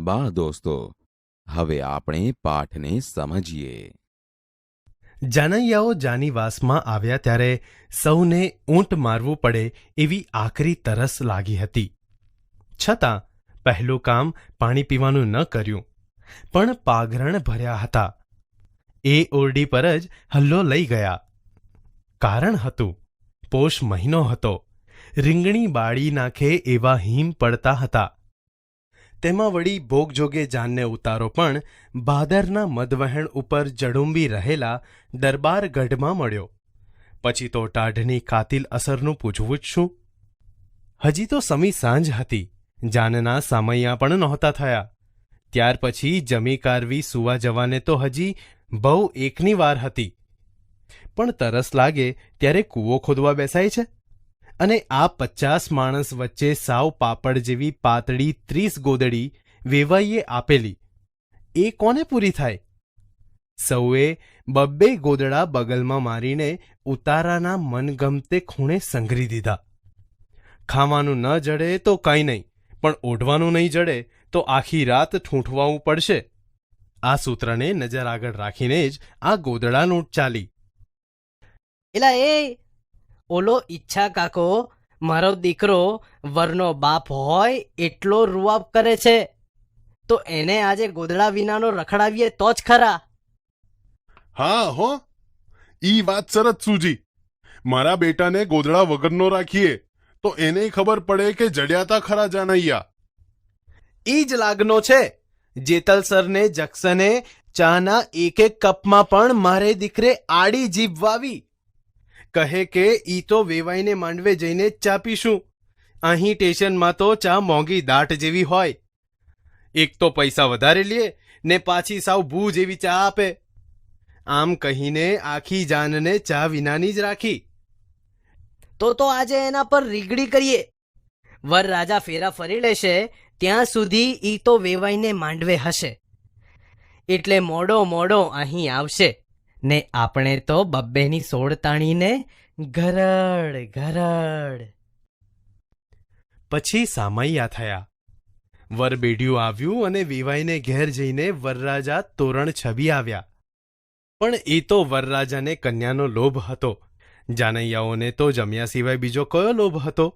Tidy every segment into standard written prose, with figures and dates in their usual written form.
બા દોસ્તો, હવે આપણે પાઠને સમજીએ. જાનૈયાઓ જાનીવાસમાં આવ્યા ત્યારે સૌને ઊંટ મારવું પડે એવી આકરી તરસ લાગી હતી. છતાં પહેલું કામ પાણી પીવાનું ન કર્યું, પણ પાઘરણ ભર્યા હતા. એ ઓરડી પર જ હલ્લો લઈ ગયા. કારણ હતું, પોષ મહિનો હતો. રીંગણી બાળી નાખે એવા હિમ પડતા હતા. તેમાં વળી ભોગજોગે જાનને ઉતારો પણ ભાદરના મધવહેણ ઉપર જડુંબી રહેલા દરબારગઢમાં મળ્યો. પછી તો ટાઢની કાતિલ અસરનું પૂછવું જ શું? હજી તો સમી સાંજ હતી. જાનના સામૈયા પણ નહોતા થયા. ત્યાર પછી જમી કારવી સુવા જવાને તો હજી બહુ એકની વાર હતી. પણ તરસ લાગે ત્યારે કૂવો ખોદવા બેસાય છે? અને આ 50 માણસ વચ્ચે સાવ પાપડ જેવી પાતળી 30 ગોદડી વેવાઈએ આપેલી, એ કોને પૂરી થાય? સૌએ 2 ગોદડા બગલમાં મારીને ઉતારાના મનગમતે ખૂણે સંઘરી દીધા. ખાવાનું ન જડે તો કંઈ નહીં, પણ ઓઢવાનું નહીં જડે તો આખી રાત ઠૂંઠવાવું પડશે. આ સૂત્રને નજર આગળ રાખીને જ આ ગોદડા લૂંટ ચાલી. એલા એ ઓલો ઈચ્છા કાકો, મારો દીકરો વરનો બાપ હોય એટલો રૂઆબ કરે છે, તો એને આજે ગોદડા વિનાનો રખડાવીએ તો જ ખરા. હા હો, ઈ વાત સરસ સૂજી. મારા બેટાને ગોદડા વગરનો રાખીએ તો એને ખબર પડે કે જડ્યાતા ખરા જાનૈયા. ઈ જ લાગનો છે. જેતલસરને જક્સને ચાના એક કપમાં પણ મારે દીકરે આડી જીભ વાવી. કહે કે ઈ તો વેવાઈને માંડવે જઈને જ ચા પીશું. અહીં સ્ટેશનમાં તો ચા મોંઘી દાટ જેવી હોય. એક તો પૈસા વધારે લે ને પાછી સાવ ભૂ જેવી ચા આપે. આમ કહીને આખી જાનને ચા વિનાની જ રાખી. તો આજે એના પર રીગડી કરીએ. વર રાજા ફેરા ફરી લેશે ત્યાં સુધી ઈ તો વેવાઈને માંડવે હશે. એટલે મોડો અહીં આવશે ને આપણે તો 2ની સોળ તાણીને ઘરડ ઘરડ. પછી સામૈયા થયા. વરબેડિયું આવ્યું અને વેવાઈને ઘેર જઈને વરરાજા તોરણ છબી આવ્યા. પણ એ તો વરરાજાને કન્યાનો લોભ હતો. જાનૈયાઓને તો જમ્યા સિવાય બીજો કયો લોભ હતો?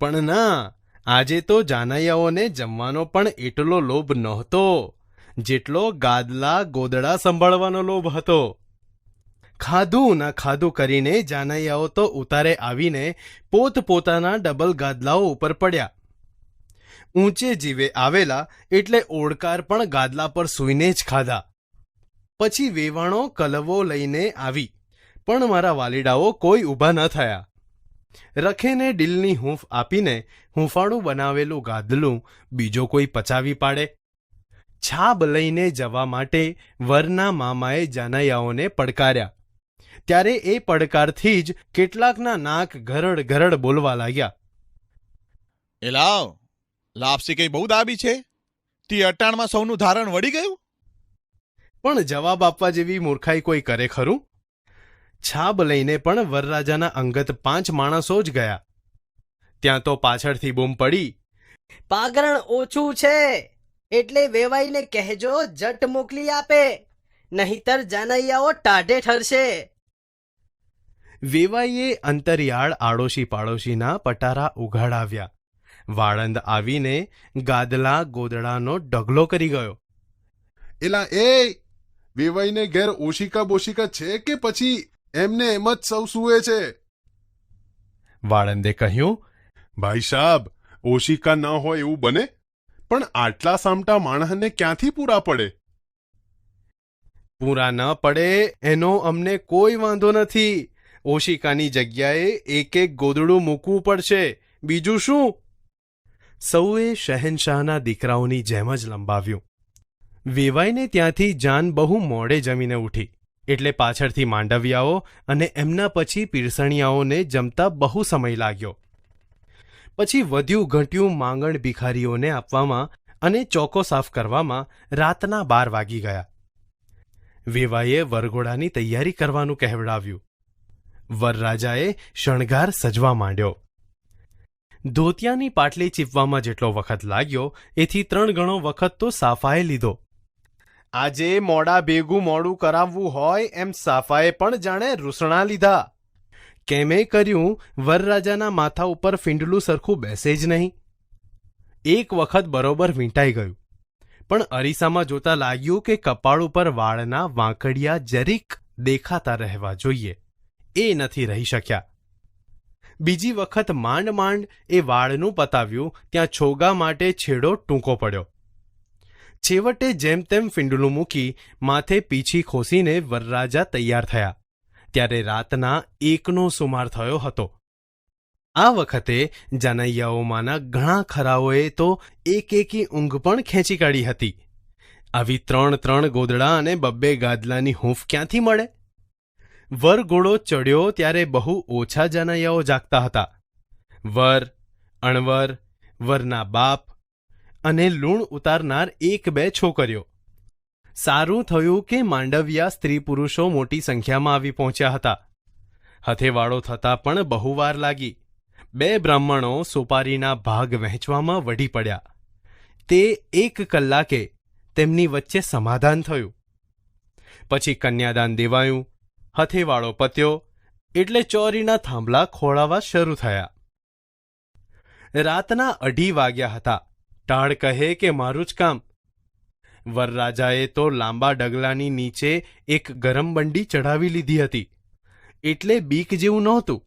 પણ ના, આજે તો જાનૈયાઓને જમવાનો પણ એટલો લોભ નહોતો જેટલો ગાદલા ગોદડા સંભાળવાનો લોભ હતો. ખાધું ના ખાધું કરીને જાનૈયાઓ તો ઉતારે આવીને પોતપોતાના ડબલ ગાદલાઓ ઉપર પડ્યા. ઊંચે જીવે આવેલા એટલે ઓળકાર પણ ગાદલા પર સૂઈને જ ખાધા. પછી વેવાણો કલવો લઈને આવી, પણ મારા વાલીડાઓ કોઈ ઊભા ન થયા. રખેને ડીલની હૂંફ આપીને હૂંફાળું બનાવેલું ગાદલું બીજો કોઈ પચાવી પાડે? છાબ લઈને જવા માટે વરના મામાએ જાનૈયાઓને પડકાર્યા. ત્યારે એ પડકારથી જ કેટલાકના નાક ઘરડ ઘરડ બોલવા લાગ્યા. એલાવ, લાપસી કઈ બહુ દાબી છે? તી અટાણમાં સૌનું ધારણ વળી ગયું? પણ જવાબ આપવા જેવી મૂર્ખાઈ કોઈ કરે ખરું? છાબ લઈને પણ વરરાજાના અંગત 5 માણસો જ ગયા. ત્યાં તો પાછળથી બૂમ પડી, પાગરણ ઓછું છે એટલે વેવાઈને કહેજો જટ મોકલી આપે, નહીતર જાનૈયાઓ ટાઢે ઠરશે. વેવાઈએ અંતરિયાળ આડોશી પાડોશીના પટારા ઉઘાડાવ્યા. વાળંદ આવીને ગાદલા ગોદડાનો ઢગલો કરી ગયો. એલા એ, વેવાઈને ઘેર ઓશિકા બોશિકા છે કે પછી એમને એમ જ સૌ સૂવે છે? વાળંદે કહ્યું, ભાઈ સાહેબ, ઓશિકા ન હોય એવું બને, પણ આટલા સામટા માણસને ક્યાંથી પૂરા પડે? પૂરા ન પડે એનો અમને કોઈ વાંધો નથી. ઓશિકાની જગ્યાએ એક ગોદડું મૂકવું પડશે, બીજું શું? સૌએ શહેનશાહના દીકરાઓની જેમ જ લંબાવ્યું. વેવાઈને ત્યાંથી જાન બહુ મોડે જમીને ઉઠી, એટલે પાછળથી માંડવિયાઓ અને એમના પછી પીરસણિયાઓને જમતા બહુ સમય લાગ્યો. પછી વધ્યું ઘટ્યું માંગણ ભિખારીઓને આપવામાં અને ચોકો સાફ કરવામાં રાતના 12 વાગી ગયા. વેવાઈએ વરઘોડાની તૈયારી કરવાનું કહેવડાવ્યું. વરરાજાએ શણગાર સજવા માંડ્યો. ધોતિયાની પાટલી ચીપવામાં જેટલો વખત લાગ્યો એથી 3 ગણો વખત તો સાફાએ લીધો. આજે મોડા ભેગું મોડું કરાવવું હોય એમ સાફાએ પણ જાણે રૂસણા લીધા. કેમે કર્યું વરરાજાના માથા ઉપર ફીંડલું સરખું બેસે જ નહીં. એક વખત બરોબર વીંટાઈ ગયું, પણ અરીસામાં જોતા લાગ્યું કે કપાળ ઉપર વાળના વાંકડિયા જરીક દેખાતા રહેવા જોઈએ, એ નથી રહી શક્યા. બીજી વખત માંડ માંડ એ વાળનું પતાવ્યું ત્યાં છોગા માટે છેડો ટૂંકો પડ્યો. છેવટે જેમ તેમ ફીંડલું મૂકી માથે પીછી ખોસીને વરરાજા તૈયાર થયા ત્યારે રાતના 1નો સુમાર થયો હતો. આ વખતે જાનૈયાઓમાંના ઘણા ખરાઓએ તો એકી ઊંઘ પણ ખેંચી કાઢી હતી. આવી 3 ગોદડા અને 2 ગાદલાની હૂંફ ક્યાંથી મળે? વરઘોડો ચડ્યો ત્યારે બહુ ઓછા જાનૈયાઓ જાગતા હતા. વર, અણવર, વરના બાપ અને લૂણ ઉતારનાર 1-2 છોકરીઓ. સારું થયું કે માંડવિયા સ્ત્રી પુરુષો મોટી સંખ્યામાં આવી પહોંચ્યા હતા. હથેવાળો થતાં પણ બહુ વાર લાગી. 2 બ્રાહ્મણો સોપારીના ભાગ વહેંચવામાં વઢી પડ્યા. તે 1 કલાકે તેમની વચ્ચે સમાધાન થયું. પછી કન્યાદાન દેવાયું, હથેવાળો પત્યો એટલે ચોરીના થાંભલા ખોળાવા શરૂ થયા. રાતના 2:30 વાગ્યા હતા. ટાળ કહે કે મારું જ કામ. વરરાજાએ તો લાંબા ડગલાની નીચે એક ગરમ બંડી ચઢાવી લીધી હતી, એટલે બીક જેવું નહોતું,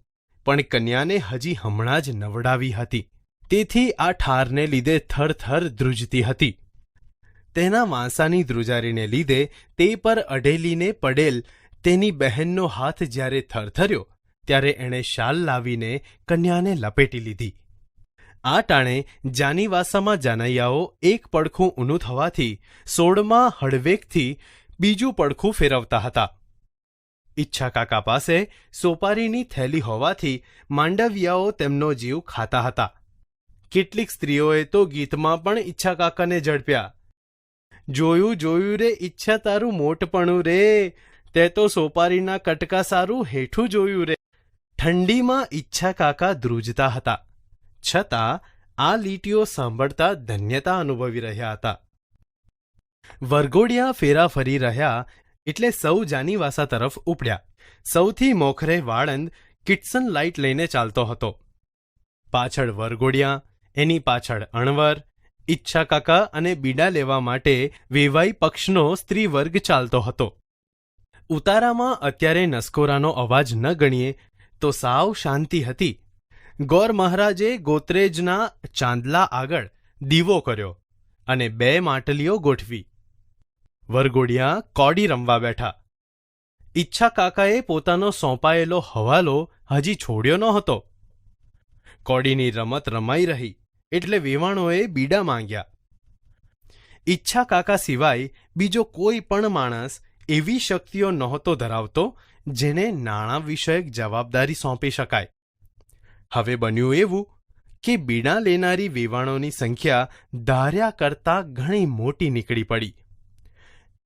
પણ કન્યાને હજી હમણાં જ નવડાવી હતી, તેથી આ ઠારને લીધે થરથર ધ્રુજતી હતી. તેના વાંસાની ધ્રુજારીને લીધે તે પર અઢેલીને પડેલ તેની બહેનનો હાથ જ્યારે થરથર્યો ત્યારે એણે શાલ લાવીને કન્યાને લપેટી લીધી. આ ટાણે જાનીવાસામાં જાનૈયાઓ 1 પડખું ઊનું થવાથી 16માં હળવેકથી બીજું પડખું ફેરવતા હતા. ઈચ્છા કાકા પાસે સોપારીની થેલી હોવાથી માંડવિયાઓ તેમનો જીવ ખાતા હતા. કેટલીક સ્ત્રીઓએ તો ગીતમાં પણ ઈચ્છા કાકાને ઝડપ્યા. જોયું રે ઈચ્છા તારું મોટપણું રે, તે તો સોપારીના કટકા સારું હેઠું જોયું રે. ઠંડીમાં ઈચ્છા કાકા ધ્રુજતા હતા, છતાં આ લીટીઓ સાંભળતા ધન્યતા અનુભવી રહ્યા હતા. વરઘોડિયા ફેરા ફરી રહ્યા એટલે સૌ જાનીવાસા તરફ ઉપડ્યા. સૌથી મોખરે વાળંદ કિટસન લાઇટ લઈને ચાલતો હતો. પાછળ વરઘોડિયા, એની પાછળ અણવર, ઈચ્છા કાકા અને બીડા લેવા માટે વેવાઈ પક્ષનો સ્ત્રી વર્ગ ચાલતો હતો. ઉતારામાં અત્યારે નસકોરાનો અવાજ ન ગણીએ તો સાવ શાંતિ હતી. ગોર મહારાજે ગોત્રેજના ચાંદલા આગળ દીવો કર્યો અને 2 માટલીઓ ગોઠવી. વરઘોડિયા કોડી રમવા બેઠા. ઈચ્છા કાકાએ પોતાનો સોંપાયેલો હવાલો હજી છોડ્યો નહોતો. કોડીની રમત રમાઈ રહી એટલે વેવાણોએ બીડા માંગ્યા. ઈચ્છા કાકા સિવાય બીજો કોઈ પણ માણસ એવી શક્તિઓ નહોતો ધરાવતો જેને નાણાં વિષયક જવાબદારી સોંપી શકાય. હવે બન્યું એવું કે બીડા લેનારી વેવાણોની સંખ્યા ધાર્યા કરતાં ઘણી મોટી નીકળી પડી.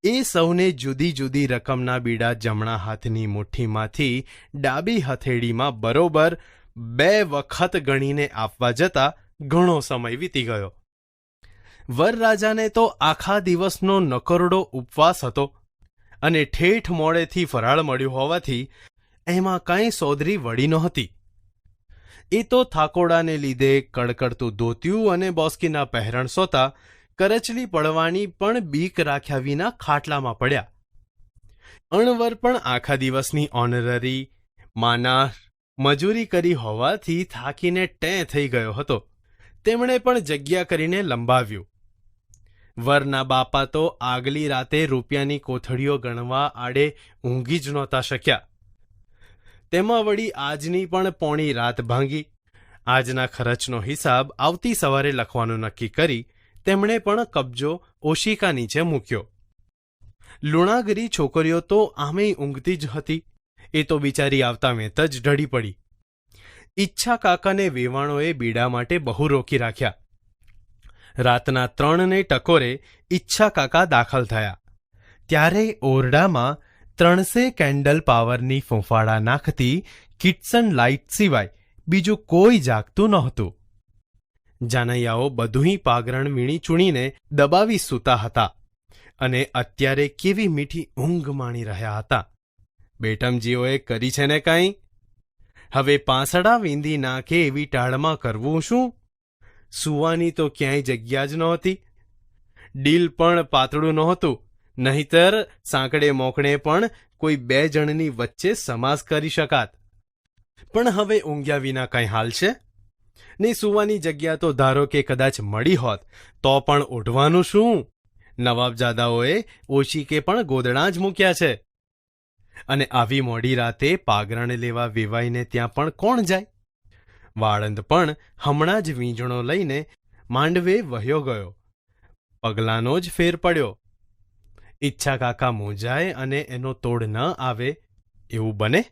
એ સૌને જુદી જુદી રકમના બીડા જમણા હાથની મુઠ્ઠીમાંથી ડાબી હથેળીમાં બરોબર 2 વખત ગણીને આપવા જતા ઘણો સમય વીતી ગયો. વરરાજાને તો આખા દિવસનો નકરડો ઉપવાસ હતો અને ઠેઠ મોડેથી ફરાળ મળ્યું હોવાથી એમાં કાંઈ સોદરી વળી નહોતી. એ તો થાકોડાને લીધે કડકડતું ધોતિયું અને બોસ્કીના પહેરણ સોતા કરચલી પડવાની પણ બીક રાખ્યા વિના ખાટલામાં પડ્યા. અણવર પણ આખા દિવસની ઓનરરી માનાર મજૂરી કરી હોવાથી થાકીને ટેં થઈ ગયો હતો. તેમણે પણ જગ્યા કરીને લંબાવ્યું. વરના બાપા તો આગલી રાતે રૂપિયાની કોથળીઓ ગણવા આડે ઊંઘી જ નહોતા શક્યા. તેમાં વળી આજની પણ પોણી રાત ભાંગી. આજના ખર્ચનો હિસાબ આવતી સવારે લખવાનું નક્કી કરી તેમણે પણ કબજો ઓશિકા નીચે મૂક્યો. લુણાગરી છોકરીઓ તો આમેય ઊંઘતી જ હતી. એ તો બિચારી આવતા વેત જ ઢળી પડી. ઈચ્છા કાકાને વેવાણોએ બીડા માટે બહુ રોકી રાખ્યા. રાતના 3 ટકોરે ઈચ્છા કાકા દાખલ થયા ત્યારે ઓરડામાં 300 કેન્ડલ પાવરની ફૂંફાડા નાખતી કિટસન લાઇટ સિવાય બીજું કોઈ જાગતું નહોતું. જાનૈયાઓ બધુંય પાગરણ વીણી ચૂણીને દબાવી સૂતા હતા અને અત્યારે કેવી મીઠી ઊંઘ માણી રહ્યા હતા. બેટમજીઓએ કરી છે ને કાંઈ? હવે પાંસડા વીંધી નાખે એવી ટાળમાં કરવું શું? સૂવાની તો ક્યાંય જગ્યા જ નહોતી. ડીલ પણ પાતળું નહોતું, નહીતર સાંકડે મોકળે પણ કોઈ 2 જણની વચ્ચે સમાસ કરી શકાત. પણ હવે ઊંઘ્યા વિના કાંઈ હાલ છે? ને સૂવાની જગ્યા તો ધારો કે કદાચ મળી હોત તો પણ ઉઠવાનું શું? નવાબજાદાઓએ ઓશીકે પણ ગોદડાં જ મૂક્યા છે. અને આવી મોડી રાતે પાગરણ લેવા વેવાઈને ત્યાં પણ કોણ જાય? વાળંદ પણ હમણાં જ વીંજણો લઈને માંડવે વહ્યો ગયો. પગલાંનો જ ફેર પડ્યો. ઈચ્છા કાકા મૂંઝાય અને એનો તોડ ન આવે એવું બને?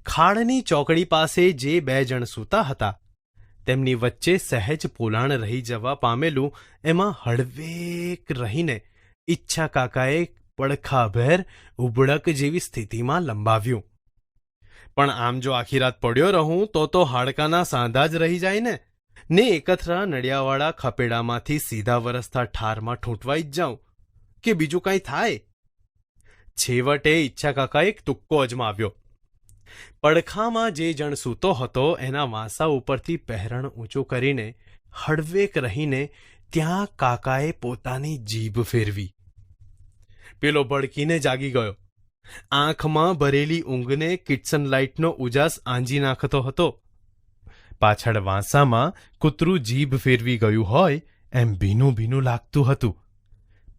ખાડની ચોકડી પાસે જે 2 જણ સૂતા હતા તેમની વચ્ચે સહેજ પોલાણ રહી જવા પામેલું એમાં હળવેક રહીને ઈચ્છા કાકાએ પડખાભેર ઉબળક જેવી સ્થિતિમાં લંબાવ્યું. પણ આમ જો આખી રાત પડ્યો રહું તો હાડકાના સાંધા જ રહી જાય ને એકથરા નડિયાવાળા ખપેડામાંથી સીધા વરસતા ઠારમાં ઠૂંટવાઈ જ જાઉં કે બીજું કાંઈ થાય? છેવટે ઈચ્છા કાકા એક તુક્કો અજમાવ્યો. પડખામાં જે જણ સૂતો હતો એના વાંસા ઉપરથી પહેરણ ઊંચું કરીને હળવેક રહીને ત્યાં કાકાએ પોતાની જીભ ફેરવી. પેલો ભડકીને જાગી ગયો. આંખમાં ભરેલી ઊંઘને કિટસન લાઇટનો ઉજાસ આંજી નાખતો હતો. પાછળ વાંસામાં કૂતરું જીભ ફેરવી ગયું હોય એમ ભીનું ભીનું લાગતું હતું.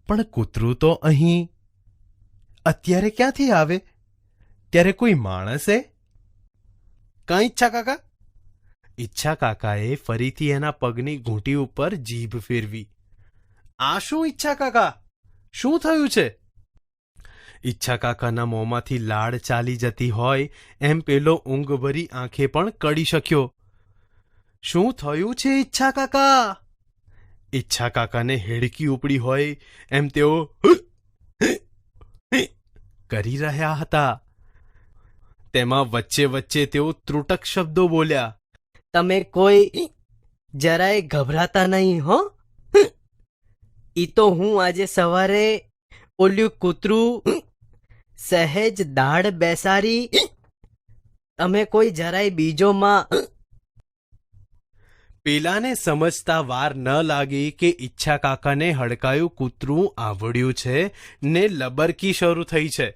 પણ કૂતરું તો અહીં અત્યારે ક્યાંથી આવે? ત્યારે કોઈ માણસે? કાં ઈચ્છા કાકા? ઈચ્છા કાકાએ ફરીથી એના પગની ઘૂંટી ઉપર જીભ ફેરવી. આ શું ઈચ્છા કાકા? શું થયું છે? ઈચ્છા કાકાના મોંમાંથી લાળ ચાલી જતી હોય એમ પેલો ઊંઘભરી આંખે પણ કડી શક્યો. શું થયું છે ઈચ્છા કાકા? ઈચ્છા કાકાને હેડકી ઉપડી હોય એમ તેઓ કરી રહ્યા હતા. તેમાં વચ્ચે વચ્ચે તેઓ ત્રુટક શબ્દો બોલ્યા. તમે કોઈ જરાય ગભરાતા નહીં હો. ઈ તો હું આજે સવારે ઓલ્યું કૂતરું સહેજ દાઢ બેસારી. તમે કોઈ જરાય બીજો માં. પેલાને સમજતા વાર ન લાગી કે ઈચ્છા કાકાને હડકાયું કૂતરું આવડ્યું છે ને લબરકી શરૂ થઈ છે.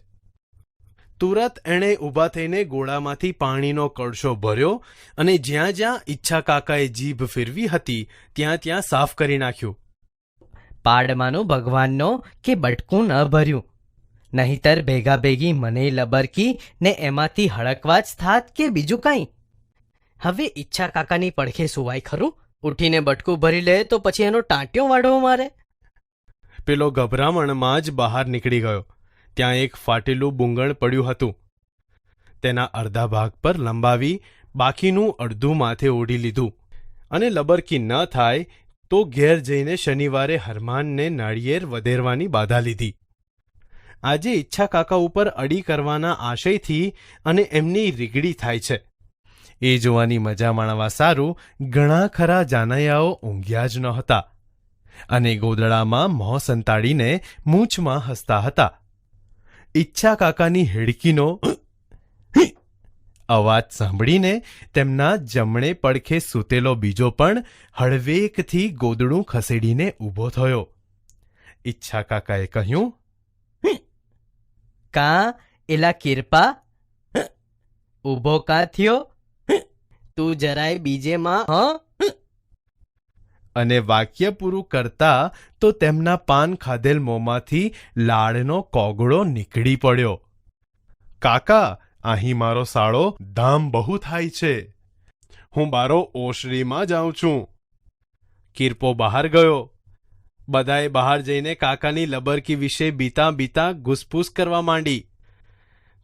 તુરત એણે ઊભા થઈને ગોળામાંથી પાણીનો કળશો ભર્યો અને જ્યાં જ્યાં ઈચ્છા કાકાએ જીભ ફેરવી હતી ત્યાં ત્યાં સાફ કરી નાખ્યું. પાડમાંનું ભગવાનનો કે બટકું ન ભર્યું, નહીતર ભેગા ભેગી મને લબરકી ને એમાંથી હળકવા જ થાત કે બીજું કાંઈ. હવે ઈચ્છા કાકાની પડખે સુવાય ખરું? ઉઠીને બટકું ભરી લે તો પછી એનો ટાંટ્યો વાઢવો મારે. પેલો ગભરામણમાં જ બહાર નીકળી ગયો. ત્યાં એક ફાટેલું બુંગણ પડ્યું હતું. તેના અડધા ભાગ પર લંબાવી બાકીનું અડધું માથે ઓઢી લીધું અને લબરકી ન થાય તો ઘેર જઈને શનિવારે હરમાનને નાળિયેર વધેરવાની બાધા લીધી. આજે ઈચ્છા કાકા ઉપર અડી કરવાના આશયથી અને એમની રીગડી થાય છે. એ જોવાની મજા માણવા સારું ઘણા ખરા જાનૈયાઓ ઊંઘ્યા જ નહોતા અને ગોદડામાં મોં સંતાડીને મૂંછમાં હસતા હતા. ઈચ્છા કાકાની હેડકીનો અવાજ સાંભળીને તેમના જમણે પડખે સૂતેલો બીજો પણ હળવેકથી ગોદડું ખસેડીને ઊભો થયો. ઈચ્છા કાકાએ કહ્યું, કાં એલા કિરપા, ઊભો કાં થયો? તું જરાય બીજેમાં હ? અને વાક્ય પૂરું કરતા તો તેમના પાન ખાધેલ મોંમાંથી લાળનો કોગળો નીકળી પડ્યો. કાકા, અહીં મારો સાળો ધામ બહુ થાય છે. હું બારો ઓસરીમાં જાઉં છું. કિરપો બહાર ગયો. બધાએ બહાર જઈને કાકાની લબરકી વિશે બીતા બીતા ઘૂસપૂસ કરવા માંડી.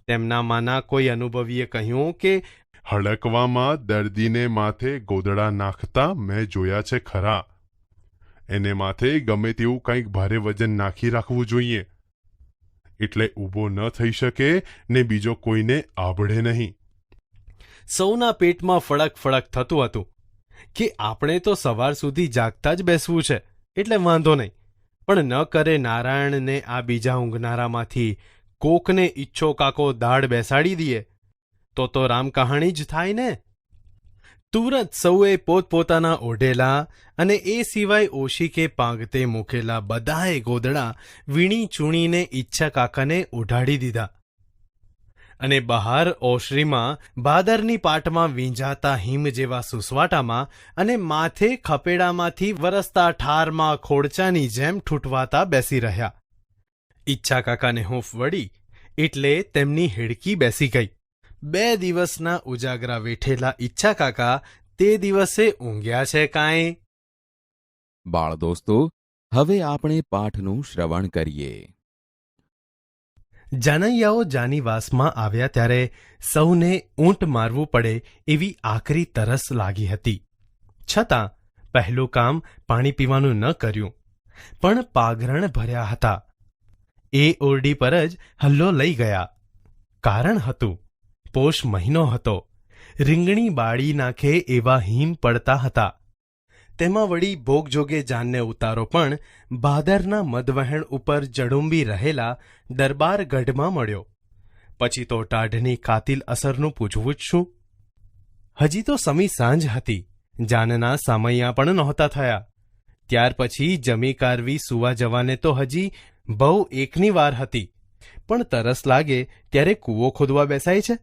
તેમનામાંના કોઈ અનુભવીએ કહ્યું કે હડકવામાં દર્દીને માથે ગોદડા નાખતા મેં જોયા છે ખરા. એને માથે ગમે તેવું કંઈક ભારે વજન નાખી રાખવું જોઈએ, એટલે ઊભો ન થઈ શકે ને બીજો કોઈને આભળે નહીં. સૌના પેટમાં ફળક ફળક થતું હતું. કે આપણે તો સવાર સુધી જાગતા જ બેસવું છે એટલે વાંધો નહીં, પણ ન કરે નારાયણને આ બીજા ઊંઘનારામાંથી કોકને ઈચ્છો કાકો દાઢ બેસાડી દઈએ તો રામ કહાણી જ થાય ને. તુરંત સૌએ પોતપોતાના ઓઢેલા અને એ સિવાય ઓશીકે પાંગતે મૂકેલા બધાએ ગોદડા વીણી ચૂણીને ઈચ્છા કાકાને ઓઢાડી દીધા અને બહાર ઓશરીમાં ભાદરની પાટમાં વીંજાતા હિમ જેવા સુસવાટામાં અને માથે ખપેડામાંથી વરસતા ઠારમાં ખોડચાની જેમ ઠૂંઠવાતા બેસી રહ્યા. ઈચ્છા કાકાને હૂંફ વળી એટલે તેમની હેડકી બેસી ગઈ. 2 દિવસના ઉજાગરા વેઠેલા ઈચ્છા કાકા તે દિવસે ઊંઘ્યા છે કાંઈ? બાળ દોસ્તો, હવે આપણે પાઠનું શ્રવણ કરીએ. જાનૈયાઓ જાનીવાસમાં આવ્યા ત્યારે સૌને ઊંટ મારવું પડે એવી આકરી તરસ લાગી હતી. છતાં પહેલું કામ પાણી પીવાનું ન કર્યું, પણ પાઘરણ ભર્યા હતા. એ ઓરડી પર જ હલ્લો લઈ ગયા. કારણ હતું, પોષ મહિનો હતો. રીંગણી બાળી નાખે એવા હિમ પડતા હતા. તેમાં વળી ભોગજોગે જાનને ઉતારો પણ ભાદરના મધવહેણ ઉપર જડુંબી રહેલા દરબારગઢમાં મળ્યો. પછી તો ટાઢની કાતિલ અસરનું પૂછવું જ શું? હજી તો સમી સાંજ હતી. જાનના સામૈયા પણ નહોતા થયા. ત્યાર પછી જમી કારવી સુવા જવાને તો હજી બહુ એકની વાર હતી, પણ તરસ લાગે ત્યારે કૂવો ખોદવા બેસાય છે.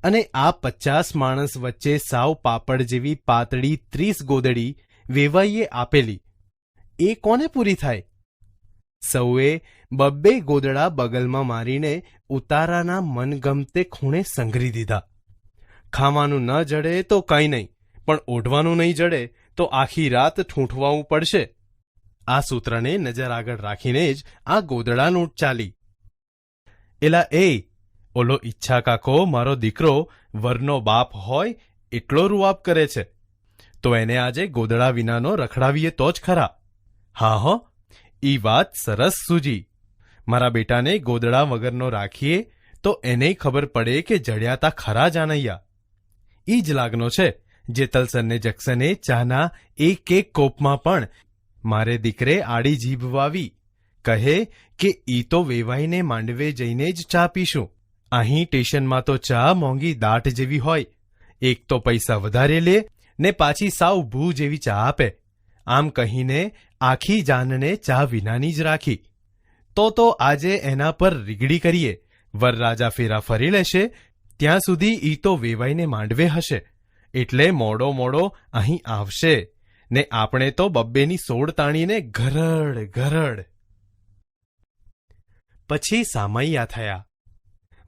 અને આ 50 માણસ વચ્ચે સાવ પાપડ જેવી પાતળી 30 ગોદડી વેવાઈએ આપેલી, એ કોને પૂરી થાય? સૌએ 2 ગોદડા બગલમાં મારીને ઉતારાના મનગમતે ખૂણે સંઘરી દીધા. ખાવાનું ન જડે તો કંઈ નહીં, પણ ઓઢવાનું નહીં જડે તો આખી રાત ઠૂંઠવાવું પડશે. આ સૂત્રને નજર આગળ રાખીને જ આ ગોદડા લૂંટ ચાલી. એલા એ ઓલો ઈચ્છા કાકો મારો દીકરો વરનો બાપ હોય એટલો રૂઆબ કરે છે, તો એને આજે ગોદડા વિનાનો રખડાવીએ તો જ ખરા. હા હો, ઈ વાત સરસ સૂજી. મારા બેટાને ગોદડા વગરનો રાખીએ તો એનેય ખબર પડે કે જડ્યાતા ખરા જાનૈયા. ઈ જ લાગનો છે જેતલસરને જક્સને ચાના એક કોપમાં પણ મારે દીકરે આડી જીભ વાવી કહે કે ઈ તો વેવાઈને માંડવે જઈને જ ચા પીશું. અહીં સ્ટેશનમાં તો ચા મોંઘી દાટ જેવી હોય. એક તો પૈસા વધારે લે ને પાછી સાવ ભૂ જેવી ચા આપે. આમ કહીને આખી જાનને ચા વિનાની જ રાખી. તો આજે એના પર રીગડી કરીએ. વરરાજા ફેરા ફરી લેશે ત્યાં સુધી ઈ તો વેવાઈને માંડવે હશે, એટલે મોડો અહીં આવશે ને આપણે તો 2ની સોડ તાણીને ઘરડ. પછી સામૈયા થયા.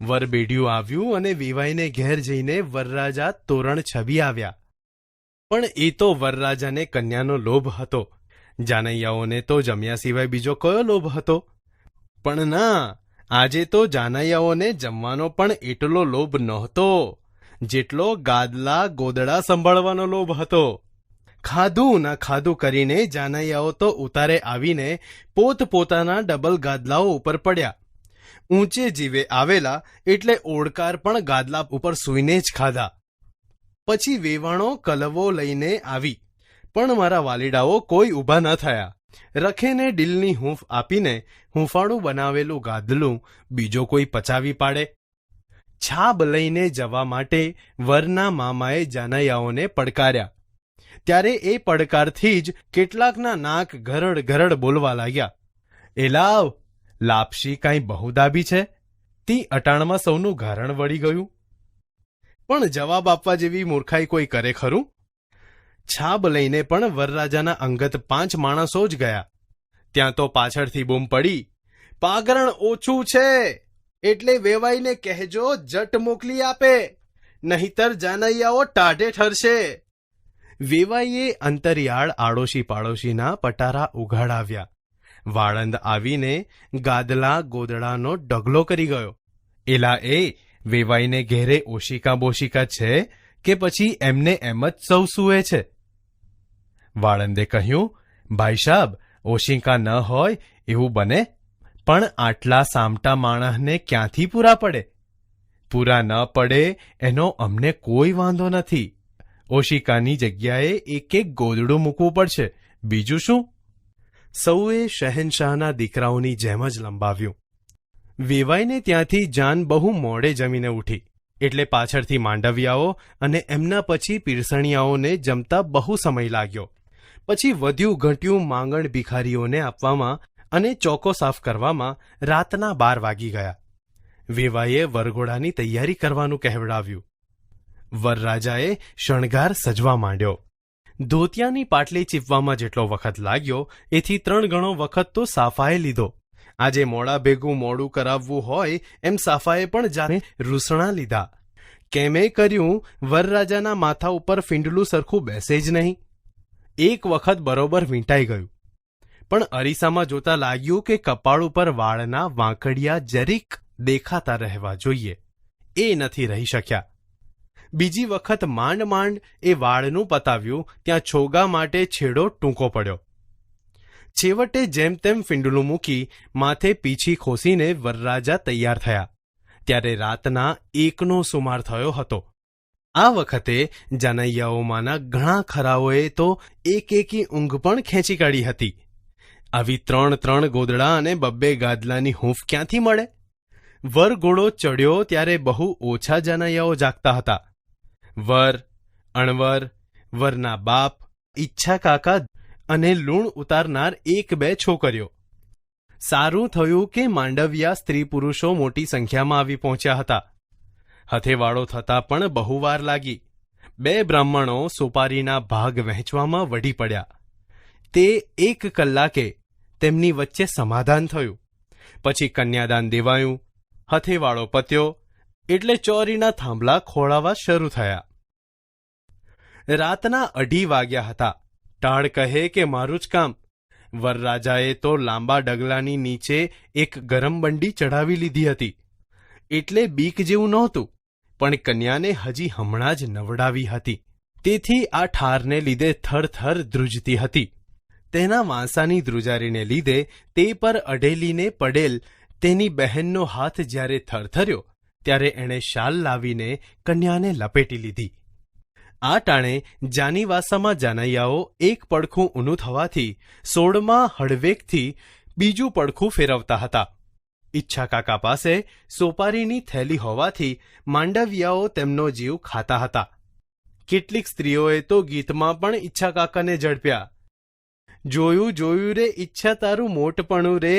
વરબેડિયું આવ્યું અને વેવાઈને ઘેર જઈને વરરાજા તોરણ છબી આવ્યા. પણ એ તો વરરાજાને કન્યાનો લોભ હતો. જાનૈયાઓને તો જમ્યા સિવાય બીજો કયો લોભ હતો? પણ ના, આજે તો જાનૈયાઓને જમવાનો પણ એટલો લોભ નહોતો જેટલો ગાદલા ગોદડા સંભાળવાનો લોભ હતો. ખાધું ના ખાધું કરીને જાનૈયાઓ તો ઉતારે આવીને પોતપોતાના ડબલ ગાદલાઓ ઉપર પડ્યા. ઊંચે જીવે આવેલા એટલે ઓડકાર પણ ગાદલા ઉપર સૂઈને જ ખાધા. પછી વેવાણો કલવો લઈને આવી, પણ મારા વાલીડાઓ કોઈ ઊભા ન થયા. રખેને ડીલની હૂંફ આપીને હૂંફાળું બનાવેલું ગાદલું બીજો કોઈ પચાવી પાડે? છાબ લઈને જવા માટે વરના મામાએ જાનૈયાઓને પડકાર્યા. ત્યારે એ પડકારથી જ કેટલાકના નાક ઘરડ બોલવા લાગ્યા. એલાવ, લાપસી કાંઈ બહુ દાબી છે? તી અટાણમાં સૌનું ઘારણ વળી ગયું. પણ જવાબ આપવા જેવી મૂર્ખાઈ કોઈ કરે ખરું? છાબ લઈને પણ વરરાજાના અંગત 5 માણસો જ ગયા. ત્યાં તો પાછળથી બૂમ પડી, પાગરણ ઓછું છે એટલે વેવાઈને કહેજો જટ મોકલી આપે, નહીતર જાનૈયાઓ ટાઢે ઠરશે. વેવાઈએ અંતરિયાળ આડોશી પાડોશીના પટારા ઉઘાડાવ્યા. વાળંદ આવીને ગાદલા ગોદડાનો ડગલો કરી ગયો. એલા એ વેવાઈને ઘેરે ઓશિકા બોશિકા છે કે પછી એમને એમ જ સૌ સૂવે છે? વાળંદે કહ્યું, ભાઈ સાબ, ઓશિકા ન હોય એવું બને, પણ આટલા સામટા માણસને ક્યાંથી પૂરા પડે? પૂરા ન પડે એનો અમને કોઈ વાંધો નથી. ઓશિકાની જગ્યાએ એક એક ગોદડું મૂકવું પડશે, બીજું શું? સૌએ શહેનશાહના દીકરાઓની જેમ જ લંબાવ્યું. વેવાઈને ત્યાંથી જાન બહુ મોડે જમીને ઉઠી, એટલે પાછળથી માંડવિયાઓ અને એમના પછી પીરસણિયાઓને જમતા બહુ સમય લાગ્યો. પછી વધ્યું ઘટ્યું માંગણ ભિખારીઓને આપવામાં અને ચોકો સાફ કરવામાં રાતના 12 વાગી ગયા. વેવાઈએ વરઘોડાની તૈયારી કરવાનું કહેવડાવ્યું. વરરાજાએ શણગાર સજવા માંડ્યો. ધોતિયાની પાટલી ચીપવામાં જેટલો વખત લાગ્યો એથી 3 ગણો વખત તો સાફાએ લીધો. આજે મોડા ભેગું મોડું કરાવવું હોય એમ સાફાએ પણ જાણે રૂસણા લીધા. કેમે કર્યું, વરરાજાના માથા ઉપર ફીંડલું સરખું બેસે જ નહીં. એક વખત બરોબર વીંટાઈ ગયું, પણ અરીસામાં જોતા લાગ્યું કે કપાળ ઉપર વાળના વાંકડિયા જરીક દેખાતા રહેવા જોઈએ, એ નથી રહી શક્યા. બીજી વખત માંડ માંડ એ વાળનું પતાવ્યું ત્યાં છોગા માટે છેડો ટૂંકો પડ્યો. છેવટે જેમ તેમ ફીંડલું મૂકી માથે પીછી ખોસીને વરરાજા તૈયાર થયા. ત્યારે રાતના 1નો સુમાર થયો હતો. આ વખતે જાનૈયાઓમાંના ઘણા ખરાઓએ તો એકી ઊંઘ પણ ખેંચી કાઢી હતી. આવી 3 ગોદડા અને 2 ગાદલાની હૂંફ ક્યાંથી મળે? વરઘોડો ચડ્યો ત્યારે બહુ ઓછા જાનૈયાઓ જાગતા હતા. વર, અણવર, વરના બાપ, ઈચ્છા કાકા અને લૂણ ઉતારનાર 1-2 છોકરીઓ. સારું થયું કે માંડવિયા સ્ત્રી પુરુષો મોટી સંખ્યામાં આવી પહોંચ્યા હતા. હથેવાળો થતાં પણ બહુ વાર લાગી. 2 બ્રાહ્મણો સોપારીના ભાગ વહેંચવામાં વઢી પડ્યા. તે 1 કલાકે તેમની વચ્ચે સમાધાન થયું. પછી કન્યાદાન દેવાયું. હથેવાળો પત્યો એટલે ચોરીના થાંભલા ખોળાવા શરૂ થયા. રાતના 2:30 વાગ્યા હતા. ટાળ કહે કે મારું જ કામ. વરરાજાએ તો લાંબા ડગલાની નીચે એક ગરમ બંડી ચઢાવી લીધી હતી, એટલે બીક જેવું નહોતું, પણ કન્યાને હજી હમણાં જ નવડાવી હતી. તેથી આ ઠારને લીધે થરથર ધ્રુજતી હતી. તેના વાંસાની ધ્રુજારીને લીધે તે પર અઢેલીને પડેલ તેની બહેનનો હાથ જ્યારે થરથર્યો ત્યારે એણે શાલ લાવીને કન્યાને લપેટી લીધી. આ ટાણે જાનીવાસામાં જાનૈયાઓ એક પડખું ઊનું થવાથી 16માં હળવેકથી બીજું પડખું ફેરવતા હતા. ઈચ્છા કાકા પાસે સોપારીની થેલી હોવાથી માંડવિયાઓ તેમનો જીવ ખાતા હતા. કેટલીક સ્ત્રીઓએ તો ગીતમાં પણ ઈચ્છા કાકાને ઝડપ્યા. જોયું રે ઈચ્છા તારું મોટપણું રે,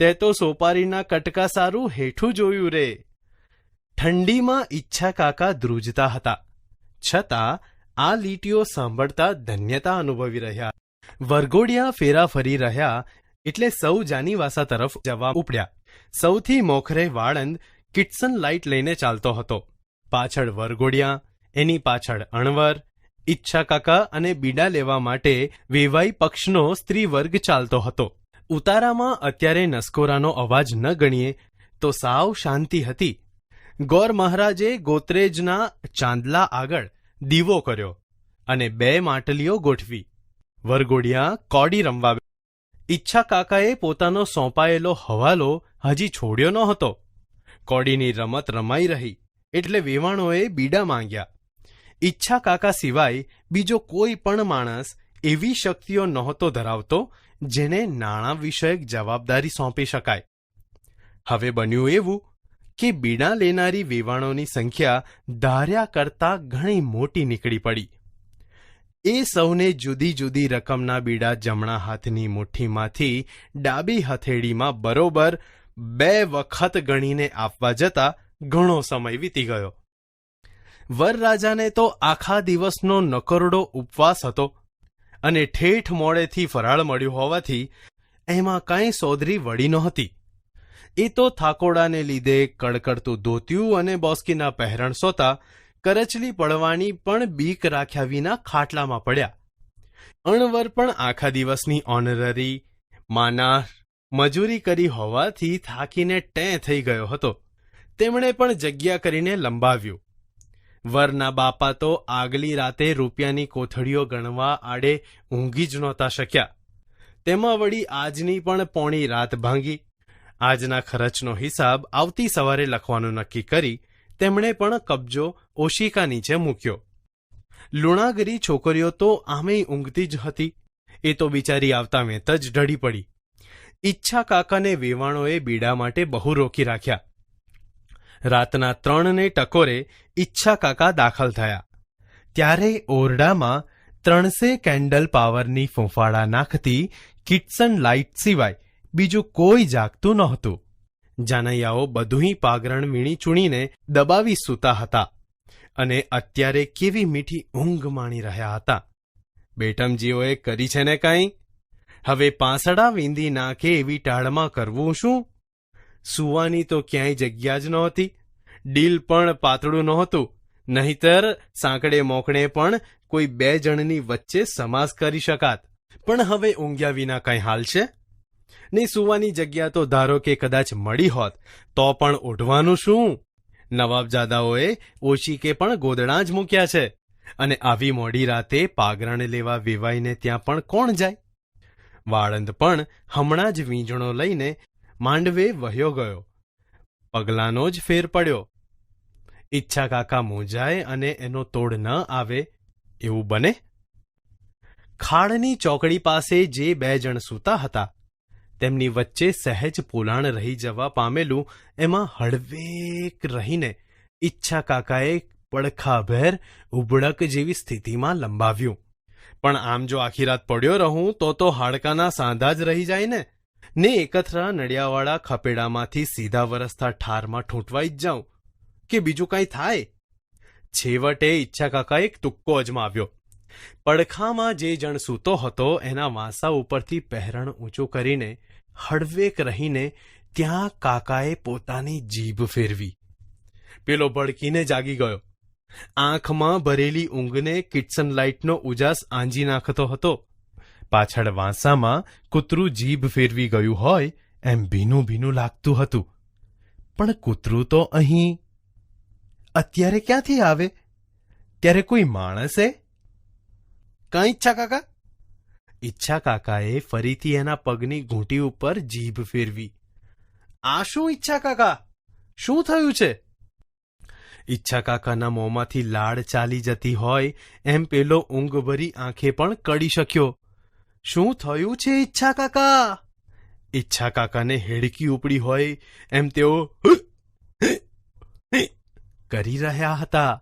તે તો સોપારીના કટકા સારું હેઠું જોયું રે. ઠંડીમાં ઈચ્છા કાકા ધ્રુજતા હતા, છતાં આ લીટીઓ સાંભળતા ધન્યતા અનુભવી રહ્યા. વરઘોડિયા ફેરા ફરી રહ્યા એટલે સૌ જાનીવાસા તરફ જવા ઉપડ્યા. સૌથી મોખરે વાળંદ કિટસન લાઇટ લઈને ચાલતો હતો. પાછળ વરઘોડિયા, એની પાછળ અણવર, ઈચ્છા કાકા અને બીડા લેવા માટે વેવાઈ પક્ષનો સ્ત્રી વર્ગ ચાલતો હતો. ઉતારામાં અત્યારે નસકોરાનો અવાજ ન ગણીએ તો સાવ શાંતિ હતી. ગોર મહારાજે ગોત્રેજના ચાંદલા આગળ દીવો કર્યો અને 2 માટલીઓ ગોઠવી. વરઘોડિયા કોડી રમવા. ઈચ્છા કાકાએ પોતાનો સોંપાયેલો હવાલો હજી છોડ્યો ન હતો. કોડીની રમત રમાઈ રહી એટલે વેવાણોએ બીડા માંગ્યા. ઈચ્છા કાકા સિવાય બીજો કોઈ પણ માણસ એવી શક્તિઓ નહોતો ધરાવતો જેને નાણાં વિષયક જવાબદારી સોંપી શકાય. હવે બન્યું એવું કે બીડા લેનારી વેવાણોની સંખ્યા ધાર્યા કરતાં ઘણી મોટી નીકળી પડી. એ સૌને જુદી જુદી રકમના બીડા જમણા હાથની મુઠ્ઠીમાંથી ડાબી હથેળીમાં બરોબર 2 વખત ગણીને આપવા જતા ઘણો સમય વીતી ગયો. વરરાજાને તો આખા દિવસનો નકરડો ઉપવાસ હતો અને ઠેઠ મોડેથી ફરાળ મળ્યું હોવાથી એમાં કાંઈ સોદરી વળી નહોતી. એ તો થાકોડાને લીધે કડકડતું ધોતિયું અને બોસ્કીના પહેરણ સોતા કરચલી પડવાની પણ બીક રાખ્યા વિના ખાટલામાં પડ્યા. અણવર પણ આખા દિવસની ઓનરરી માનાર મજૂરી કરી હોવાથી થાકીને ટેં થઈ ગયો હતો. તેમણે પણ જગ્યા કરીને લંબાવ્યું. વરના બાપા તો આગલી રાતે રૂપિયાની કોથળીઓ ગણવા આડે ઊંઘી જ નહોતા શક્યા. તેમાં વળી આજની પણ પોણી રાત ભાંગી. આજના ખર્ચનો હિસાબ આવતી સવારે લખવાનું નક્કી કરી તેમણે પણ કબજો ઓશિકા નીચે મૂક્યો. લુણાગરી છોકરીઓ તો આમેય ઊંઘતી જ હતી. એ તો બિચારી આવતા વેત જ ઢળી પડી. ઈચ્છા કાકાને વેવાણોએ બીડા માટે બહુ રોકી રાખ્યા. રાતના 3 ટકોરે ઈચ્છા કાકા દાખલ થયા. ત્યારે ઓરડામાં 300 કેન્ડલ પાવરની ફૂંફાડા નાખતી કિટસન લાઇટ સિવાય બીજું કોઈ જાગતું નહોતું. જાનૈયાઓ બધુંય પાગરણ વીણી ચૂણીને દબાવી સૂતા હતા અને અત્યારે કેવી મીઠી ઊંઘ માણી રહ્યા હતા. બેટમજીઓએ કરી છે ને કાંઈ? હવે પાંસડા વીંધી નાખે એવી ટાળમાં કરવું શું? સૂવાની તો ક્યાંય જગ્યા જ નહોતી. ડીલ પણ પાતળું નહોતું, નહીતર સાંકડે મોકળે પણ કોઈ 2 જણની વચ્ચે સમાસ કરી શકાત. પણ હવે ઊંઘ્યા વિના કંઈ હાલ છે ને? સૂવાની જગ્યા તો ધારો કે કદાચ મળી હોત તો પણ ઓઢવાનું શું? નવાબજાદાઓએ ઓશીકે પણ ગોદડાં જ મૂક્યા છે અને આવી મોડી રાતે પાગરણ લેવા વેવાઈને ત્યાં પણ કોણ જાય? વાળંદ પણ હમણાં જ વીંજણો લઈને માંડવે વહ્યો ગયો. પગલાંનો જ ફેર પડ્યો. ઈચ્છા કાકા મૂંઝાય અને એનો તોડ ન આવે એવું બને? ખાડની ચોકડી પાસે જે 2 જણ સૂતા હતા તેમની વચ્ચે સહેજ પોલાણ રહી જવા પામેલું એમાં હળવેક રહીને ઈચ્છા કાકાએ પડખાભેર ઉબળક જેવી સ્થિતિમાં લંબાવ્યું. પણ આમ જો આખી રાત પડ્યો રહું તો હાડકાના સાંધા જ રહી જાય ને એકથરા નડિયાવાળા ખપેડામાંથી સીધા વરસતા ઠારમાં ઠૂંટવાઈ જ જાઉં કે બીજું કાંઈ થાય? છેવટે ઈચ્છા કાકા એક તુક્કો અજમાવ્યો. પડખામાં જે જણ સૂતો હતો એના વાંસા ઉપરથી પહેરણ ઊંચું કરીને હળવેક રહીને ત્યાં કાકાએ પોતાની જીભ ફેરવી. પેલો ભડકીને જાગી ગયો. આંખમાં ભરેલી ઊંઘને કિટસન લાઇટનો ઉજાસ આંજી નાખતો હતો. પાછળ વાંસામાં કૂતરું જીભ ફેરવી ગયું હોય એમ ભીનું ભીનું લાગતું હતું. પણ કૂતરું તો અહીં અત્યારે ક્યાંથી આવે? ત્યારે કોઈ માણસે? કાં ઈચ્છા કાકા? ઈચ્છા કાકાએ ફરીથી એના પગની ઘૂંટી ઉપર જીભ ફેરવી. આ શું ઈચ્છા કાકા? શું થયું છે? ઈચ્છા કાકાના મોંમાંથી લાળ ચાલી જતી હોય એમ પેલો ઊંઘભરી આંખે પણ કડી શક્યો. શું થયું છે ઈચ્છા કાકા? ઈચ્છા કાકાને હેડકી ઉપડી હોય એમ તેઓ કરી રહ્યા હતા.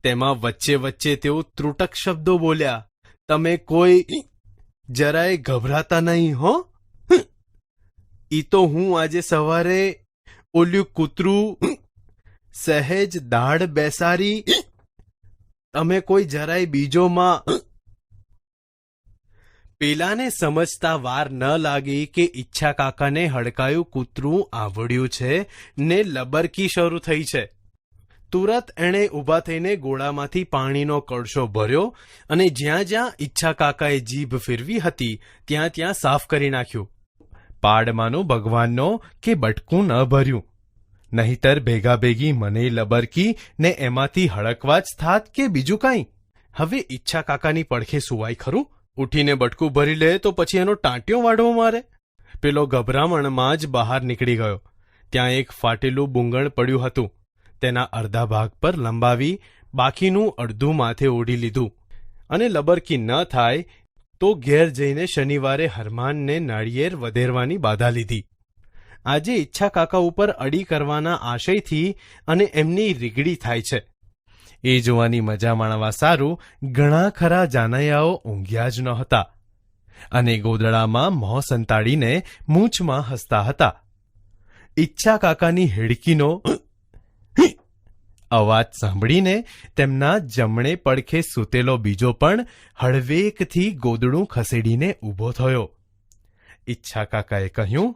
તેમાં વચ્ચે વચ્ચે તેઓ ત્રુટક શબ્દો બોલ્યા. તમે કોઈ જરાય ગભરાતા નહીં હો? ઈ તો હું આજે સવારે ઓલ્યું કૂતરું સહેજ દાઢ બેસારી. તમે કોઈ જરાય બીજોમાં. પેલાને સમજતા વાર ન લાગી કે ઈચ્છા કાકાને હડકાયું કૂતરું આવડ્યું છે ને લબરકી શરૂ થઈ છે. તુરત એણે ઊભા થઈને ગોળામાંથી પાણીનો કળશો ભર્યો અને જ્યાં જ્યાં ઈચ્છા કાકાએ જીભ ફેરવી હતી ત્યાં ત્યાં સાફ કરી નાખ્યું. પાડમાંનું ભગવાનનો કે બટકું ન ભર્યું, નહીતર ભેગા ભેગી મને લબરકી ને એમાંથી હળકવા જ થાત કે બીજું કાંઈ. હવે ઈચ્છા કાકાની પડખે સુવાય ખરું? ઉઠીને બટકું ભરી લે તો પછી એનો ટાંટિયો વાઢવો મારે. પેલો ગભરામણમાં જ બહાર નીકળી ગયો. ત્યાં એક ફાટેલું બુંગણ પડ્યું હતું. તેના અડધા ભાગ પર લંબાવી બાકીનું અડધું માથે ઓઢી લીધું અને લબરકી ન થાય તો ઘેર જઈને શનિવારે હરમાનને નાળિયેર વધેરવાની બાધા લીધી. આજે ઈચ્છા કાકા ઉપર અડી કરવાના આશયથી અને એમની રીગડી થાય છે. એ જોવાની મજા માણવા સારું ઘણા ખરા જાનૈયાઓ ઊંઘ્યા જ નહોતા અને ગોદડામાં મોં સંતાડીને મૂંછમાં હસતા હતા. ઈચ્છા કાકાની હેડકીનો અવાજ સાંભળીને તેમના જમણે પડખે સૂતેલો બીજો પણ હળવેકથી ગોદડું ખસેડીને ઊભો થયો. ઈચ્છા કાકાએ કહ્યું,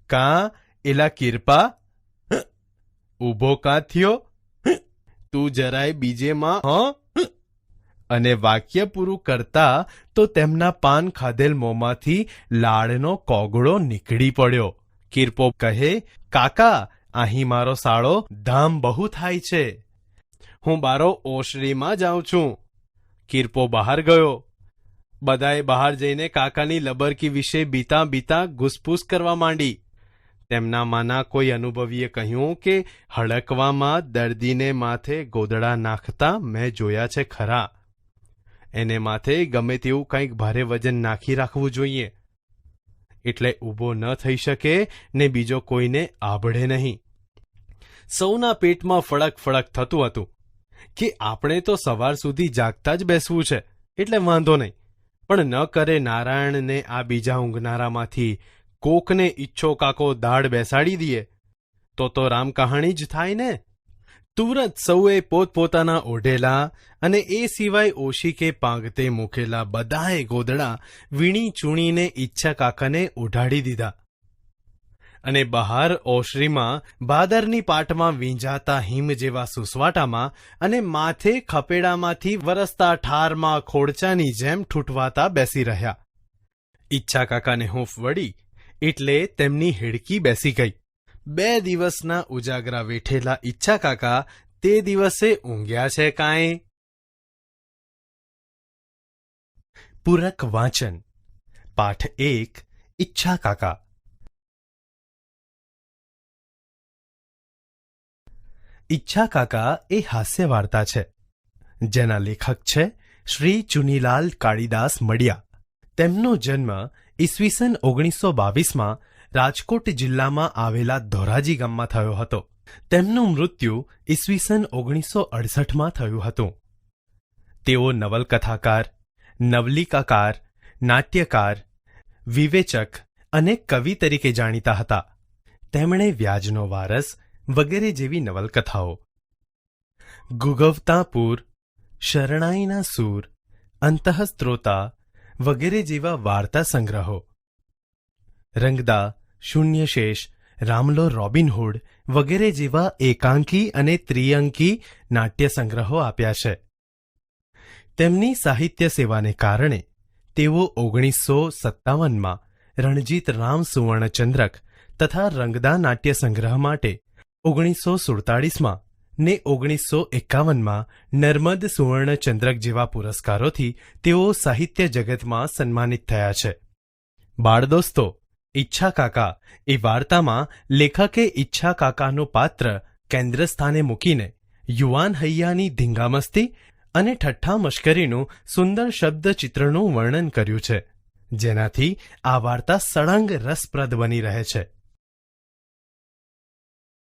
કાં એલા કિરપા, ઊભો કાં થયો? તું જરાય બીજેમાં હ? અને વાક્ય પૂરું કરતા તો તેમના પાન ખાધેલ મોંમાંથી લાળનો કોગળો નીકળી પડ્યો. કિરપો કહે, કાકા અહીં મારો સાળો ધામ બહુ થાય છે. હું બારો ઓસરીમાં જાઉં છું. કિરપો બહાર ગયો. બધાએ બહાર જઈને કાકાની લબરકી વિશે બીતા બીતા ઘૂસપૂસ કરવા માંડી. તેમનામાંના કોઈ અનુભવીએ કહ્યું કે હડકવામાં દર્દીને માથે ગોદડા નાખતા મેં જોયા છે ખરા. એને માથે ગમે તેવું કંઈક ભારે વજન નાખી રાખવું જોઈએ, એટલે ઊભો ન થઈ શકે ને બીજો કોઈને આભળે નહીં. સૌના પેટમાં ફડક ફડક થતું હતું કે આપણે તો સવાર સુધી જાગતા જ બેસવું છે, એટલે વાંધો નહીં, પણ ન કરે નારાયણને આ બીજા ઊંઘનારામાંથી કોકને ઈચ્છો કાકો દાઢ બેસાડી દઈએ તો રામ કહાણી જ થાય ને. તુરંત સૌએ પોતપોતાના ઓઢેલા અને એ સિવાય ઓશીકે પાંગતે મૂકેલા બધાએ ગોદડા વીણી ચૂણીને ઈચ્છા કાકાને ઓઢાડી દીધા અને બહાર ઓશરીમાં ભાદરની પાટમાં વીંજાતા હિમ જેવા સુસવાટામાં અને માથે ખપેડામાંથી વરસતા ઠારમાં ખોડચાની જેમ ઠૂઠવાતા બેસી રહ્યા. ઈચ્છા કાકાને હૂંફ વળી એટલે તેમની હેડકી બેસી ગઈ. 2 દિવસના ઉજાગરા વેઠેલા ઈચ્છા કાકા તે દિવસે ઊંઘ્યા છે કાંઈ? પૂરક વાંચન પાઠ 1 ઈચ્છા કાકા. ઈચ્છા કાકા એ હાસ્ય વાર્તા છે જેના લેખક છે શ્રી ચુનીલાલ કાળીદાસ મડિયા. તેમનો જન્મ ઈસવીસન 1922માં રાજકોટ જિલ્લામાં આવેલા ધોરાજી ગામમાં થયો હતો. તેમનું મૃત્યુ ઈસવીસન 1968માં થયું હતું. તેઓ નવલકથાકાર, નવલિકાકાર, નાટ્યકાર, વિવેચક અને કવિ તરીકે જાણીતા હતા. તેમણે વ્યાજનો વારસ વગેરે જેવી નવલકથાઓ, ગુગવતા પૂર, શરણાઈના સૂર, અંતઃસ્ત્રોતા વગેરે જેવા વાર્તા સંગ્રહો, રંગદા, શૂન્યશેષ, રામલો રોબિનહુડ વગેરે જેવા એકાંકી અને ત્રિઅંકી નાટ્ય સંગ્રહો આપ્યા છે. તેમની સાહિત્ય સેવાને કારણે તેઓ 1957માં રણજીત રામ સુવર્ણચંદ્રક તથા રંગદા નાટ્ય સંગ્રહ માટે 1947માં ને 1951માં નર્મદ સુવર્ણચંદ્રક જેવા પુરસ્કારોથી તેઓ સાહિત્ય જગતમાં સન્માનિત થયા છે. બાળ દોસ્તો, ઈચ્છા કાકા એ વાર્તામાં લેખકે ઈચ્છા કાકાનું પાત્ર કેન્દ્ર સ્થાને મૂકીને યુવાન હૈયાની ધીંગામસ્તી અને ઠઠ્ઠા મશ્કરીનું સુંદર શબ્દ ચિત્રનું વર્ણન કર્યું છે, જેનાથી આ વાર્તા સળંગ રસપ્રદ બની રહે છે.